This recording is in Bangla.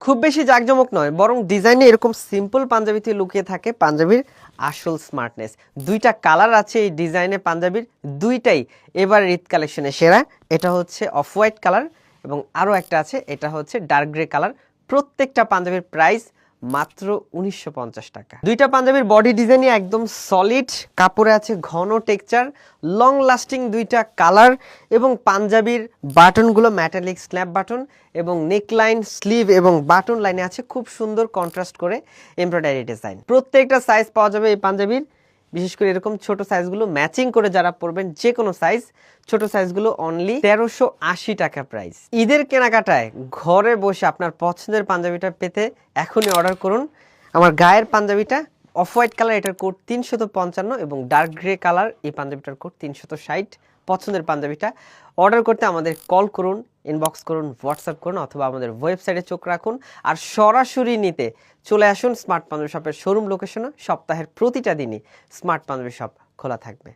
খুব বেশি জাঁকজমক নয়, বরং ডিজাইনে এরকম সিম্পল পাঞ্জাবিতে লুকিয়ে থাকে পাঞ্জাবির আসল স্মার্টনেস। দুইটা কালার আছে এই ডিজাইনে পাঞ্জাবির, দুইটাই এবার ঈদ কালেকশনে সেরা। এটা হচ্ছে অফ হোয়াইট কালার এবং আরও একটা আছে, এটা হচ্ছে ডার্ক গ্রে কালার। প্রত্যেকটা পাঞ্জাবির প্রাইস মাত্র ১৯৫০ টাকা। দুইটা পাঞ্জাবির বডি ডিজাইনই একদম সলিড, কাপড়ে আছে ঘন টেক্সচার, লং লাস্টিং দুইটা কালার, এবং পাঞ্জাবির বাটনগুলো ম্যাটালিক স্ন্যাপ বাটন, এবং নেকলাইন, স্লিভ এবং বাটন লাইনে আছে খুব সুন্দর কন্ট্রাস্ট করে এমব্রয়ডারি ডিজাইন। প্রত্যেকটা সাইজ পাওয়া যাবে এই পাঞ্জাবির, বিশেষ করে এরকম ছোট সাইজগুলো ম্যাচিং করে যারা পরবেন, যে কোনো সাইজ, ছোট সাইজগুলো অনলি ১৩৮০ টাকা প্রাইস। ঈদের কেনাকাটায় ঘরে বসে আপনার পছন্দের পাঞ্জাবিটা পেতে এখনই অর্ডার করুন। আমার গায়ের পাঞ্জাবিটা অফ হোয়াইট কালার, এটার কোড ৩৫৫, এবং ডার্ক গ্রে কালার এই পাঞ্জাবিটার কোড ৩৬০। পছন্দের পাঞ্জাবিটা অর্ডার করতে আমাদের কল করুন, ইনবক্স করুন, হোয়াটসঅ্যাপ করুন, অথবা আমাদের ওয়েবসাইটে চোখ রাখুন। আর সরাসরি নিতে চলে আসুন স্মার্ট পাঞ্জাবি শপের শোরুম লোকেশনে। সপ্তাহের প্রতিটা দিনই স্মার্ট পাঞ্জাবি শপ খোলা থাকবে।